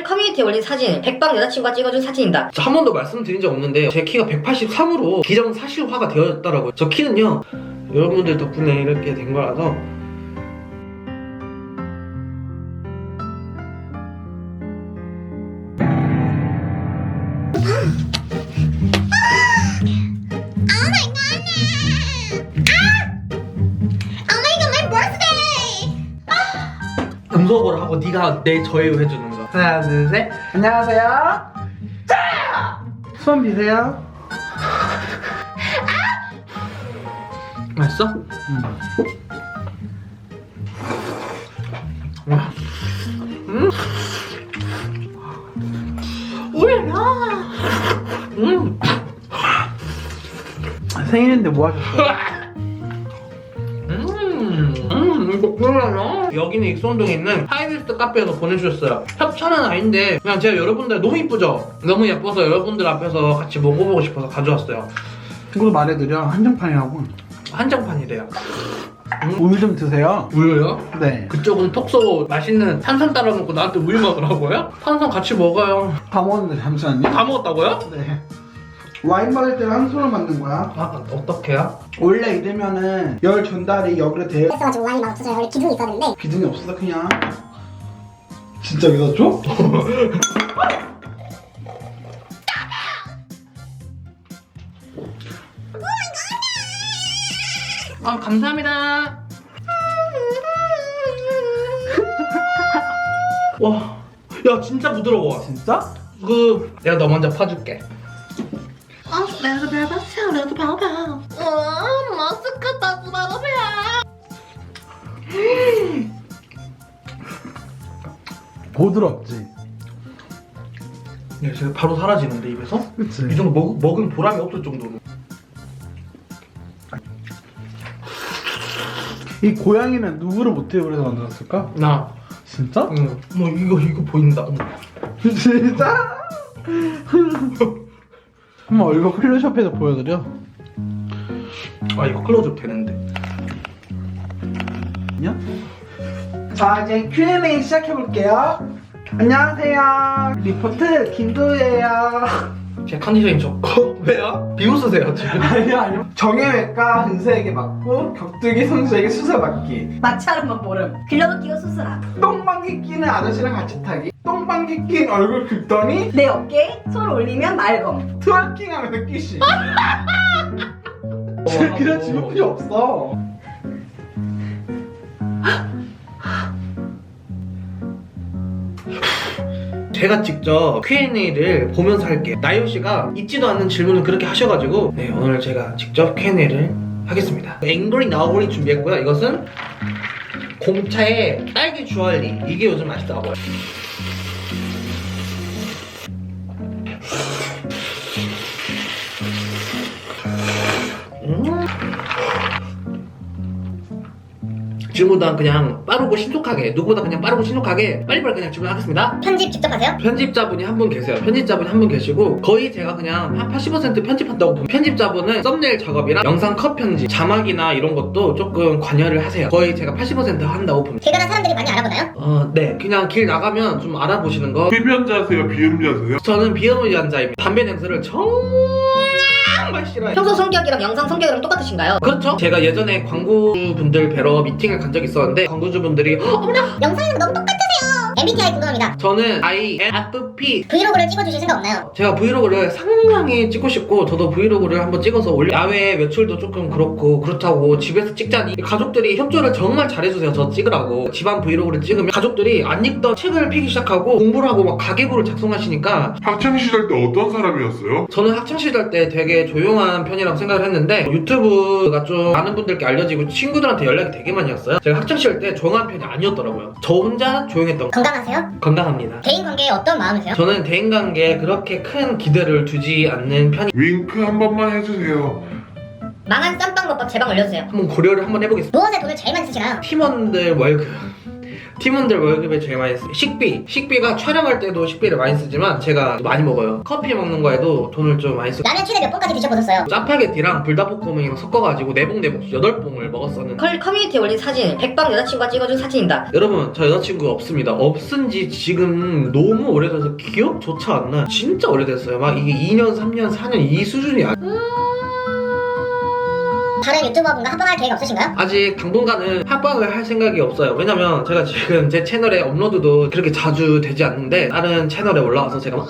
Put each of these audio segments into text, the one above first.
커뮤니티에 올린 사진, 백방 여자친구가 찍어준 사진입니다. 한 번도 말씀드린 적 없는데 제 키가 183으로 기정사실화가 되었더라고요. 저 키는요 여러분들 덕분에 이렇게 된 거라서. 음소거를 하고 네가 내 저예요 해주는 거. 하나 둘 셋. 안녕하세요. 자! 손 비세요. 맛있어? 와. 오야야. 생일인데 뭐 하셨어요? 이거 뭐야? 여기는 익선동에 있는 하이리스트 카페에서 보내주셨어요. 협찬은 아닌데 그냥 제가 여러분들 너무 이쁘죠? 너무 예뻐서 여러분들 앞에서 같이 먹어보고 싶어서 가져왔어요. 그거 말해드려. 한정판이라고. 한정판이래요. 우유 좀 드세요. 우유요? 네. 그쪽은 톡쏘 맛있는 탄산 따라 먹고 나한테 우유 먹으라고요? 탄산 같이 먹어요. 다 먹었는데 잠시만요. 다 먹었다고요? 네. 와인 받을 때는 한 손으로 받는 거야. 아, 어떡해요? 원래 이러면은 열 전달이 역으로 돼. 그래가지고 와인이 막 없어서 원래 기둥이 있었는데 기둥이 없어서 그냥. 진짜 믿었죠? 아, 감사합니다. 와, 야 진짜 부드러워. 진짜? 내가 너 먼저 퍼줄게. 부드럽지? 야, 지금 바로 사라지는데 입에서? 그치? 이 정도 먹은 보람이 없을 정도로. 이 고양이는 누구를 모티브로 해서 만들었을까? 나. 진짜? 응. 뭐 이거 보인다. 진짜? 한번 얼굴 클로즈업해서 보여드려. 아 이거 클로즈업 되는데. 아니야? 자 이제 Q&A 시작해볼게요. 안녕하세요. 리포트 김도우예요. 제 컨디션이 좋고. 왜요? 비웃으세요 지금. 아니요. 정형외과 의사에게 맞고 격투기 선수에게 수술 받기. 마찰은만 모름. 빌려도 끼고 수술함. 똥방귀 끼는 아저씨랑 같이 타기. 똥방귀 낀 얼굴 긁더니 내 어깨에 손 올리면 말검. 트월킹하면서 끼시. 그냥 집을 필요 없어. 제가 직접 Q&A를 보면서 할게요. 나요씨가 있지도 않는 질문을 그렇게 하셔가지고 네 오늘 제가 직접 Q&A를 하겠습니다. 앵그리 나우리 준비했고요. 이것은 공차에 딸기 주얼리. 이게 요즘 맛있다고요. 질문보다 그냥 빠르고 신속하게, 누구보다 그냥 빠르고 신속하게 빨리빨리 그냥 질문하겠습니다. 편집 직접 하세요? 편집자분이 한 분 계세요. 편집자분이 한 분 계시고 거의 제가 그냥 한 80% 편집한다고 보면 편집자분은 썸네일 작업이랑 영상 컷 편집, 자막이나 이런 것도 조금 관여를 하세요. 거의 제가 80% 한다고 봅니다. 길 가는 사람들이 많이 알아보나요? 네. 그냥 길 나가면 좀 알아보시는 거. 흡연자세요? 비흡연자세요? 저는 비흡연자입니다. 담배 냄새를 정말 싫어해요. 평소 성격이랑 영상 성격이랑 똑같으신가요? 그렇죠? 제가 예전에 광고주분들 뵈러 미팅을 간 적이 있었는데 광고주분들이 어머나! 영상이랑 너무 똑같으세요. MBTI 궁금합니다. 저는 INFP. 브이로그를 찍어주실 생각 없나요? 제가 브이로그를 상당히 찍고 싶고 저도 브이로그를 한번 찍어서 야외 외출도 조금 그렇고 그렇다고 집에서 찍자니 가족들이 협조를 정말 잘해주세요. 저 찍으라고. 집안 브이로그를 찍으면 가족들이 안 읽던 책을 피기 시작하고 공부를 하고 막 가계부를 작성하시니까 학창시절 때 어떤 사람이었어요? 저는 학창시절 때 되게 조용한 편이라고 생각을 했는데 유튜브가 좀 많은 분들께 알려지고 친구들한테 연락이 되게 많이 왔어요. 제가 학창시절 때 조용한 편이 아니었더라고요. 저 혼자 조용했던 거. 건강하세요? 건강합니다. 대인관계에 어떤 마음이세요? 저는 대인관계에 그렇게 큰 기대를 두지 않는 편이. 윙크 한 번만 해주세요. 망한 쌈빵덮밥 제 방 올려주세요. 한번 고려를 한번 해보겠습니다. 무엇에 돈을 제일 많이 쓰시나요? 팀원들 월급 팀원들 월급에 제일 많이 쓰요. 식비가 촬영할 때도 식비를 많이 쓰지만 제가 많이 먹어요. 커피 먹는 거에도 돈을 좀 많이 쓰고 라면 최대 몇 번까지 드셔보셨어요? 짜파게티랑 불닭볶음면이랑 섞어가지고 4봉 8봉을 먹었었는데 커뮤니티에 올린 사진 백방 여자친구가 찍어준 사진이다. 여러분 저 여자친구가 없습니다. 없은 지 지금 너무 오래돼서 기억조차 안 나요. 진짜 오래됐어요. 막 이게 2년 3년 4년 이 수준이 다른 유튜버분과 합방할 계획 없으신가요? 아직 당분간은 합방을 할 생각이 없어요. 왜냐면 제가 지금 제 채널에 업로드도 그렇게 자주 되지 않는데 다른 채널에 올라와서 제가 막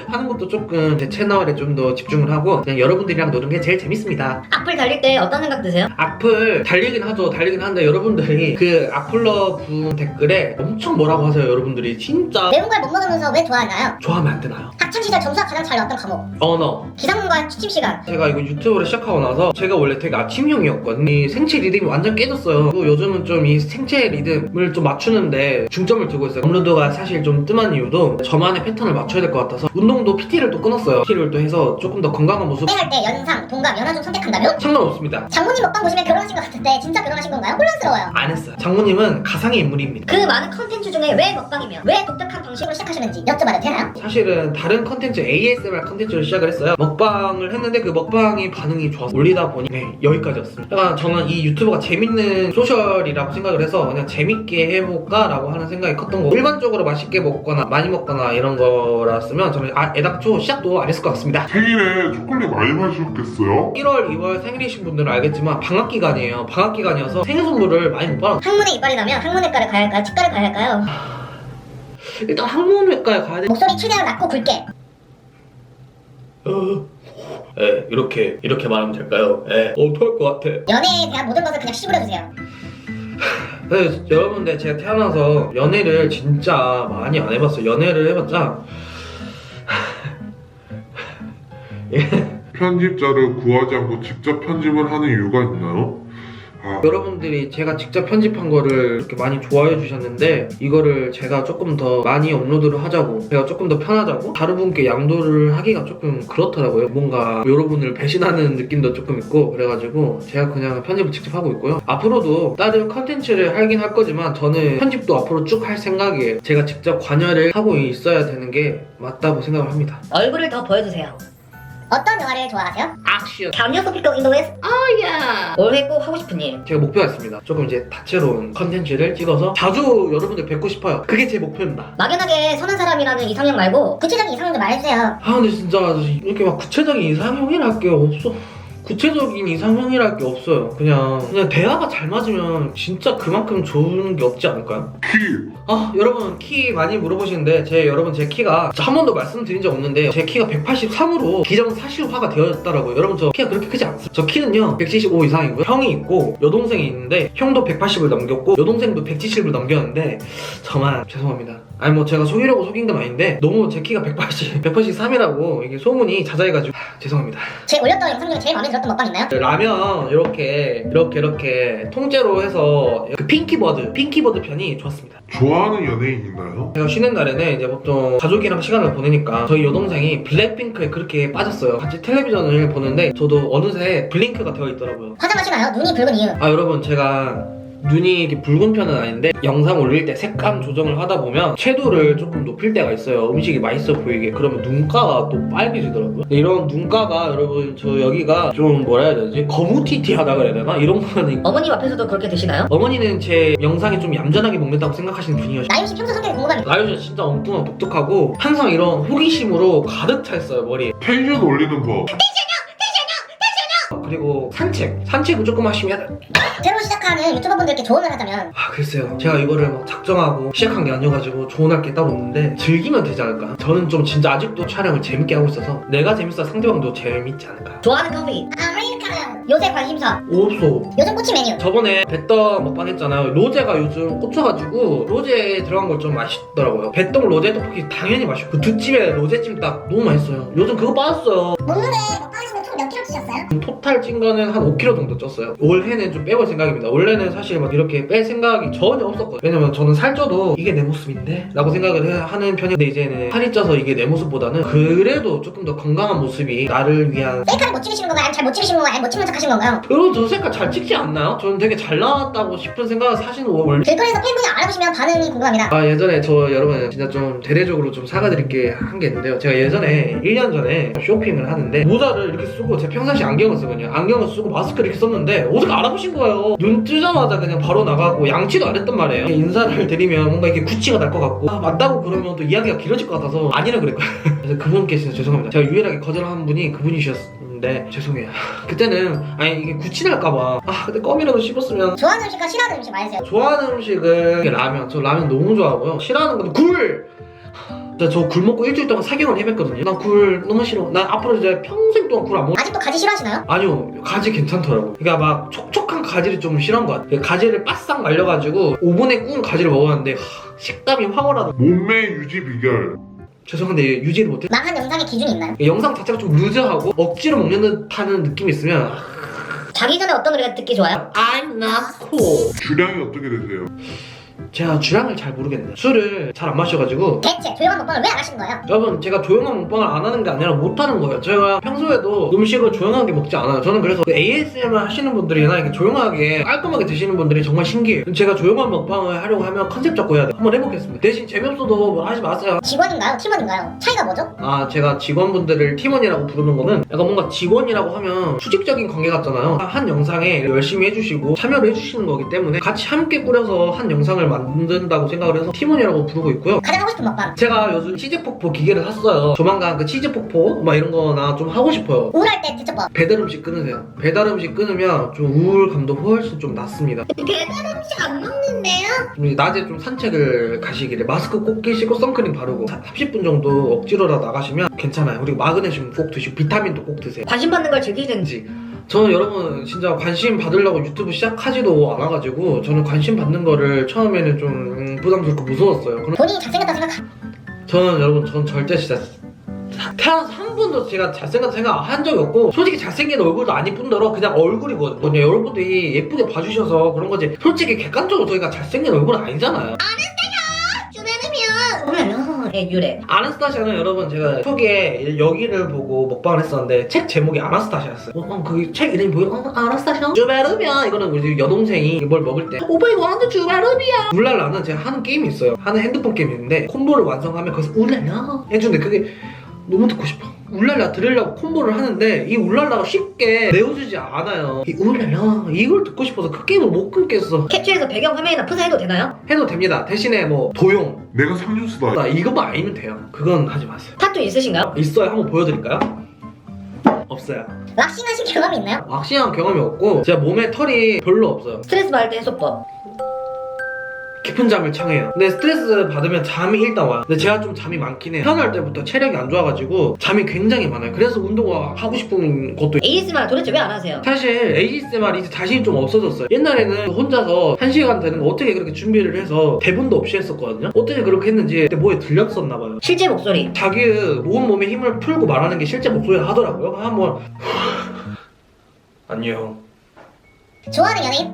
하는 것도 조금 제 채널에 좀 더 집중을 하고 그냥 여러분들이랑 노는 게 제일 재밌습니다. 악플 달릴 때 어떤 생각 드세요? 악플 달리긴 하죠. 달리긴 하는데 여러분들이 그 악플러 분 댓글에 엄청 뭐라고 하세요. 여러분들이 진짜 매운 걸 못 먹으면서 왜 좋아하나요? 좋아하면 안 되나요? 학창시절 점수가 가장 잘 나왔던 과목 언어. 기상문과 취침시간 제가 이거 유튜브를 시작하고 나서 제가 원래 되게 아침형이었거든요. 이 생체 리듬이 완전 깨졌어요. 또 요즘은 좀 이 생체 리듬을 좀 맞추는데 중점을 두고 있어요. 업로드가 사실 좀 뜸한 이유도 저만의 패턴을 맞춰야 될 것 같아서 운동도 PT를 또 끊었어요. PT를 또 해서 조금 더 건강한 모습 할 때 연상, 동갑, 연하 중 선택한다면? 상관없습니다. 장모님 먹방 보시면 결혼하신 것 같은데 진짜 결혼하신 건가요? 혼란스러워요. 안 했어요. 장모님은 가상의 인물입니다. 그 많은 컨텐츠 중에 왜 먹방이며 왜 독특한 방식으로 시작하셨는지 여쭤봐도 되나요? 사실은 다른 컨텐츠 ASMR 컨텐츠를 시작을 했어요. 먹방을 했는데 그 먹방이 반응이 좋아서 올리다 보니 여기까지였습니다. 약간 저는 이 유튜브가 재밌는 소셜이라고 생각을 해서 그냥 재밌게 해볼까 라고 하는 생각이 컸던 거고 일반적으로 맛있게 먹거나 많이 먹거나 이런 거라으면 저는 애당초 시작도 안 했을 것 같습니다. 생일에 초콜릿 많이 마셨겠어요? 1월, 2월 생일이신 분들은 알겠지만 방학 기간이에요. 방학 기간이어서 생일 선물을 많이 못 받았어요. 학문에 이빨이 나면 학문외과를 가야 할까요? 치과를 가야 할까요? 일단 학문외과에 가야 돼. 목소리 최대한 낮고 굵게 이렇게 말하면 될까요? 어떡할 것 같아. 연애에 대한 모든 것을 그냥 씹으려주세요. 네, 여러분들 제가 태어나서 연애를 진짜 많이 안 해봤어요. 연애를 해봤자 편집자를 구하지 않고 직접 편집을 하는 이유가 있나요? 여러분들이 제가 직접 편집한 거를 이렇게 많이 좋아해 주셨는데 이거를 제가 조금 더 많이 업로드를 하자고 제가 조금 더 편하자고 다른 분께 양도를 하기가 조금 그렇더라고요. 뭔가 여러분을 배신하는 느낌도 조금 있고 그래가지고 제가 그냥 편집을 직접 하고 있고요. 앞으로도 다른 컨텐츠를 하긴 할 거지만 저는 편집도 앞으로 쭉 할 생각이에요. 제가 직접 관여를 하고 있어야 되는 게 맞다고 생각을 합니다. 얼굴을 더 보여주세요. 어떤 영화를 좋아하세요? 액션. Can you speak English? 올해 꼭 하고 싶은 일. 제가 목표가 있습니다. 조금 이제 다채로운 컨텐츠를 찍어서 자주 여러분들 뵙고 싶어요. 그게 제 목표입니다. 막연하게 선한 사람이라는 이상형 말고 구체적인 이상형 좀 말해주세요. 근데 진짜 이렇게 막 구체적인 이상형이랄 게 없어. 구체적인 이상형이랄 게 없어요. 그냥 대화가 잘 맞으면 진짜 그만큼 좋은 게 없지 않을까요? 키! 여러분 키 많이 물어보시는데 제 키가 한 번도 말씀드린 적 없는데 제 키가 183으로 기정사실화가 되었더라고요. 여러분 저 키가 그렇게 크지 않습니다. 저 키는요 175 이상이고요. 형이 있고 여동생이 있는데 형도 180을 넘겼고 여동생도 170을 넘겼는데 저만 죄송합니다. 아니 뭐 제가 속이려고 속인 건 아닌데 너무 제 키가 183이라고 이게 소문이 자자해가지고 죄송합니다. 제 올렸던 영상 중에 제일 마음에 들었던 먹방 있나요? 라면 이렇게 통째로 해서 그 핑키버드 편이 좋았습니다. 좋아하는 연예인 있나요? 제가 쉬는 날에는 이제 보통 가족이랑 시간을 보내니까 저희 여동생이 블랙핑크에 그렇게 빠졌어요. 같이 텔레비전을 보는데 저도 어느새 블링크가 되어 있더라고요. 화장하시나요? 눈이 붉은 이유 여러분 제가 눈이 이렇게 붉은 편은 아닌데 영상 올릴 때 색감 조정을 하다 보면 채도를 조금 높일 때가 있어요. 음식이 맛있어 보이게. 그러면 눈가가 또 빨개지더라고요. 이런 눈가가 여러분 저 여기가 좀 뭐라 해야 되지? 거무튀튀하다 그래야 되나? 이런 거는 어머님 앞에서도 그렇게 드시나요? 어머니는 제 영상이 좀 얌전하게 먹는다고 생각하시는 분이에요. 나윤씨 평소 성격이 궁금합니다. 나유진 진짜 엉뚱하고 독특하고 항상 이런 호기심으로 가득 차 있어요 머리에. 텐션 올리는 거. 그리고 산책을 조금 하시면 새로 시작하는 유튜버분들께 조언을 하자면 글쎄요 제가 이거를 막 작정하고 시작한 게 아니어가지고 조언할 게 따로 없는데 즐기면 되지 않을까. 저는 좀 진짜 아직도 촬영을 재밌게 하고 있어서 내가 재밌어 상대방도 재밌지 않을까. 좋아하는 커피. 아메리카노 요새 관심사 없어. 요즘 꽂힌 메뉴 저번에 뱃떡 먹방 했잖아요. 로제가 요즘 꽂혀가지고 로제 들어간 걸 좀 맛있더라고요. 뱃떡 로제 떡볶이 당연히 맛있고 두 집에 로제 찜닭 너무 맛있어요. 요즘 그거 빠졌어요. 먹는데 먹방하시면 총 몇 킬로 드셨어요? 쪘어요? 토탈 찐 거는 한 5kg 정도 쪘어요. 올해는 좀 빼볼 생각입니다. 원래는 사실 막 이렇게 뺄 생각이 전혀 없었거든요. 왜냐면 저는 살쪄도 이게 내 모습인데? 라고 생각을 하는 편인데 이제는 살이 쪄서 이게 내 모습보다는 그래도 조금 더 건강한 모습이 나를 위한 셀카를 못 찍으시는 건가요? 아니면 잘 못 찍으시는 건가요? 아니면 못 찍는 척 하시는 건가요? 여러분 저 색깔 잘 찍지 않나요? 저는 되게 잘 나왔다고 싶은 생각을 사실은 원래 길거리에서 팬분이 알아보시면 반응이 궁금합니다. 예전에 저 여러분 진짜 좀 대대적으로 좀 사과드릴 게 한 게 있는데요. 제가 예전에 1년 전에 쇼핑을 하는데 모자를 이렇게 쓰고 제 평상시 안경을 쓰거든요. 안경을 쓰고 마스크를 이렇게 썼는데 어떻게 알아보신 거예요. 눈 뜨자마자 그냥 바로 나가고 양치도 안 했단 말이에요. 인사를 드리면 뭔가 이렇게 구치가 날 것 같고 맞다고 그러면 또 이야기가 길어질 것 같아서 아니라 그랬거든요. 그래서 그분께 진짜 죄송합니다. 제가 유일하게 거절한 분이 그분이셨는데 죄송해요. 그때는 아니 이게 구치 날까봐 근데 껌이라도 씹었으면. 좋아하는 음식과 싫어하는 음식 말해주세요. 좋아하는 음식은 라면. 저 라면 너무 좋아하고요. 싫어하는 건 굴! 저 굴 먹고 일주일 동안 사경을 헤맸거든요. 난 굴 너무 싫어. 난 앞으로 이제 평생 동안 굴 안 먹어. 아직도 가지 싫어하시나요? 아니요, 가지 괜찮더라고. 그러니까 막 촉촉한 가지를 좀 싫어한 것 같아요. 가지를 바싹 말려가지고 오븐에 구운 가지를 먹었는데 식감이 황홀하다. 몸매 유지 비결. 죄송한데 유지를 못해. 망한 영상의 기준이 있나요? 영상 자체가 좀 루즈하고 억지로 먹는 듯하는 느낌이 있으면 자기 전에 어떤 노래가 듣기 좋아요? I'm not cool. 주량이 어떻게 되세요? 제가 주량을 잘 모르겠네요. 술을 잘 안 마셔가지고. 대체 조용한 먹방을 왜 안 하시는 거예요? 여러분 제가 조용한 먹방을 안 하는 게 아니라 못하는 거예요. 제가 평소에도 음식을 조용하게 먹지 않아요. 저는 그래서 ASMR 하시는 분들이나 이렇게 조용하게 깔끔하게 드시는 분들이 정말 신기해요. 제가 조용한 먹방을 하려고 하면 컨셉 잡고 해야 돼요. 한번 해보겠습니다. 대신 재미없어도 뭐 하지 마세요. 직원인가요? 팀원인가요? 차이가 뭐죠? 제가 직원분들을 팀원이라고 부르는 거는 약간 뭔가 직원이라고 하면 수직적인 관계 같잖아요. 한 영상에 열심히 해주시고 참여를 해주시는 거기 때문에 같이 함께 꾸려서 한 영상을 만든다고 생각을 해서 팀원이라고 부르고 있고요. 가장 하고 싶은 먹방. 제가 요즘 치즈폭포 기계를 샀어요. 조만간 그 치즈폭포 막 이런 거나 좀 하고 싶어요. 우울할 때 대처법. 배달 음식 끊으세요. 배달 음식 끊으면 좀 우울감도 훨씬 좀 낫습니다. 배달 음식 안 먹는데요? 낮에 좀 산책을 가시기를 마스크 꼭 끼시고 선크림 바르고 30분 정도 억지로라도 나가시면 괜찮아요. 그리고 마그네슘 꼭 드시고 비타민도 꼭 드세요. 관심 받는 걸 즐기든지. 저는 여러분 진짜 관심 받으려고 유튜브 시작하지도 않아가지고 저는 관심 받는 거를 처음에는 좀 부담스럽고 무서웠어요. 본인이 잘생겼다 생각하. 저는 여러분 전 절대 진짜 태어나서 한 번도 제가 잘생겼다 생각 한 적이 없고 솔직히 잘생긴 얼굴도 안 이쁜더러 그냥 얼굴이거든요. 여러분들이 예쁘게 봐주셔서 그런 거지 솔직히 객관적으로 저희가 잘생긴 얼굴은 아니잖아요. 유래. 아나스타샤는 여러분 제가 초기에 여기를 보고 먹방을 했었는데 책 제목이 아나스타샤였어요. 그 책 이름이 뭐예요? 아나스타샤? 주베르비아. 이거는 우리 여동생이 뭘 먹을 때 오빠 이거 완전 주베르비아. 울랄라는 제가 하는 게임이 있어요. 하는 핸드폰 게임이 있는데 콤보를 완성하면 거기서 울랄라 해주는데 그게 너무 듣고 싶어. 울랄라 들으려고 콤보를 하는데 이 울랄라가 쉽게 내어주지 않아요. 이 울랄라 이걸 듣고 싶어서 그 게임을 못 끊겠어. 캡처해서 배경 화면이나 프사해도 되나요? 해도 됩니다. 대신에 뭐 도용 내가 삼뉴스다. 나 이것만 아니면 돼요. 그건 하지 마세요. 타투 있으신가요? 있어요. 한번 보여드릴까요? 없어요. 왁싱 하신 경험이 있나요? 왁싱한 경험이 없고 제가 몸에 털이 별로 없어요. 스트레스 받을 때 해소법. 깊은 잠을 청해요. 근데 스트레스 받으면 잠이 일단 와요. 근데 제가 좀 잠이 많긴 해요. 태어날 때부터 체력이 안 좋아가지고 잠이 굉장히 많아요. 그래서 운동을 하고 싶은 것도 ASMR 도대체 왜 안 하세요? 사실 ASMR 이제 자신이 좀 없어졌어요. 옛날에는 혼자서 1시간 되는 거 어떻게 그렇게 준비를 해서 대본도 없이 했었거든요. 어떻게 그렇게 했는지 그때 뭐에 들렸었나봐요. 실제 목소리. 자기의 모은 몸에 힘을 풀고 말하는 게 실제 목소리 하더라고요. 한번 안녕. 좋아하는 연예인?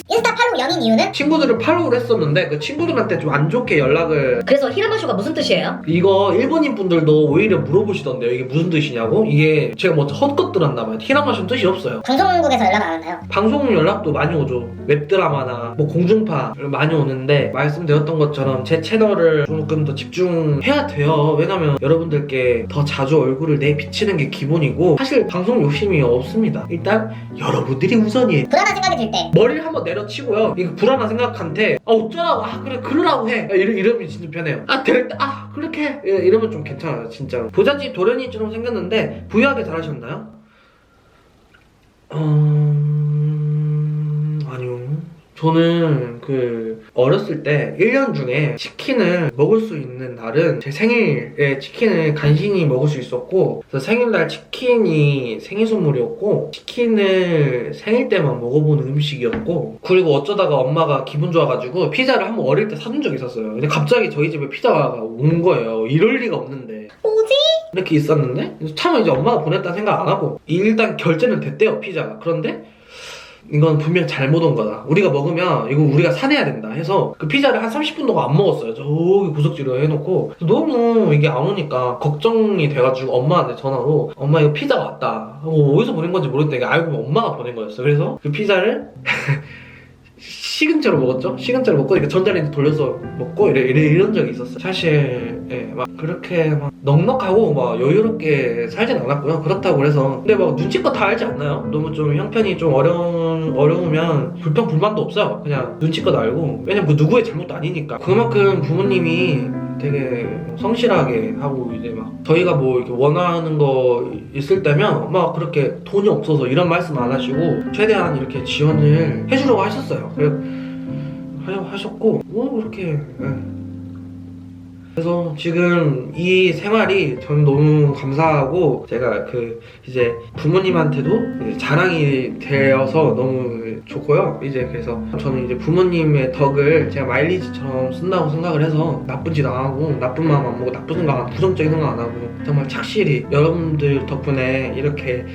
인스타 팔로우 연인 이유는? 친구들을 팔로우를 했었는데 그 친구들한테 좀 안 좋게 연락을 그래서 히라마쇼가 무슨 뜻이에요? 이거 일본인 분들도 오히려 물어보시던데요. 이게 무슨 뜻이냐고? 이게 제가 뭐 헛것 들었나봐요. 히라마쇼는 뜻이 없어요. 방송국에서 연락 안 왔나요? 방송 연락도 많이 오죠. 웹드라마나 뭐 공중파 많이 오는데 말씀드렸던 것처럼 제 채널을 조금 더 집중해야 돼요. 왜냐면 여러분들께 더 자주 얼굴을 내비치는 게 기본이고 사실 방송 욕심이 없습니다. 일단 여러분들이 우선이에요. 불안한 생각이 들 때 머리를 한번 내려치고요. 이거 불안한 생각한테 어쩌라고 그래 그러라고 해. 이러면 진짜 편해요. 될 때 그렇게 해. 이러면 좀 괜찮아요. 진짜로. 부잣집 도련이처럼 생겼는데 부유하게 잘하셨나요? 아니요. 저는 어렸을 때 1년 중에 치킨을 먹을 수 있는 날은 제 생일에 치킨을 간신히 먹을 수 있었고 그래서 생일날 치킨이 생일 선물이었고 치킨을 생일 때만 먹어보는 음식이었고 그리고 어쩌다가 엄마가 기분 좋아가지고 피자를 한번 어릴 때 사준 적이 있었어요. 근데 갑자기 저희 집에 피자가 온 거예요. 이럴 리가 없는데 뭐지? 이렇게 있었는데 차마 이제 엄마가 보냈다는 생각 안 하고 일단 결제는 됐대요, 피자가. 그런데 이건 분명 잘못 온 거다. 우리가 먹으면 이거 우리가 사내야 된다 해서 그 피자를 한 30분 동안 안 먹었어요. 저기 구석지로 해놓고 너무 이게 안 오니까 걱정이 돼가지고 엄마한테 전화로 엄마 이거 피자 왔다 하고 어디서 보낸 건지 모르겠다. 이게 알고 보면 엄마가 보낸 거였어. 그래서 그 피자를 식은 채로 먹었죠. 식은 채로 먹고 이렇게 전자레인지 돌려서 먹고 이런 적이 있었어요. 사실 막 그렇게 막 넉넉하고 막 여유롭게 살진 않았고요. 그렇다고 그래서 근데 막 눈치껏 다 알지 않나요? 너무 좀 형편이 좀 어려우면 불평불만도 없어요. 그냥 눈치껏 알고. 왜냐면 그 누구의 잘못도 아니니까. 그만큼 부모님이 되게 성실하게 하고 이제 막 저희가 뭐 이렇게 원하는 거 있을 때면 막 그렇게 돈이 없어서 이런 말씀 안 하시고 최대한 이렇게 지원을 해주려고 하셨어요. 하셨고 뭐 그렇게 그래서 지금 이 생활이 저는 너무 감사하고 제가 이제 부모님한테도 이제 자랑이 되어서 너무 좋고요. 이제 그래서 저는 이제 부모님의 덕을 제가 마일리지처럼 쓴다고 생각을 해서 나쁜 짓 안 하고 나쁜 마음 안 먹고 나쁜 생각 부정적인 생각 안 하고 정말 착실히 여러분들 덕분에 이렇게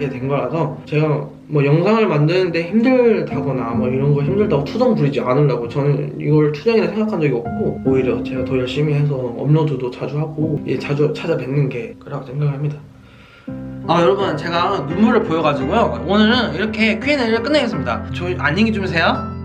된 거라서 제가 뭐 영상을 만드는데 힘들다거나 뭐 이런 거 힘들다고 투정 부리지 않으려고 저는 이걸 투정이라 생각한 적이 없고 오히려 제가 더 열심히 해서 업로드도 자주 하고 자주 찾아뵙는 게 그라고 생각합니다. 여러분 제가 눈물을 보여가지고요 오늘은 이렇게 Q&A를 끝내겠습니다. 안녕히 주무세요.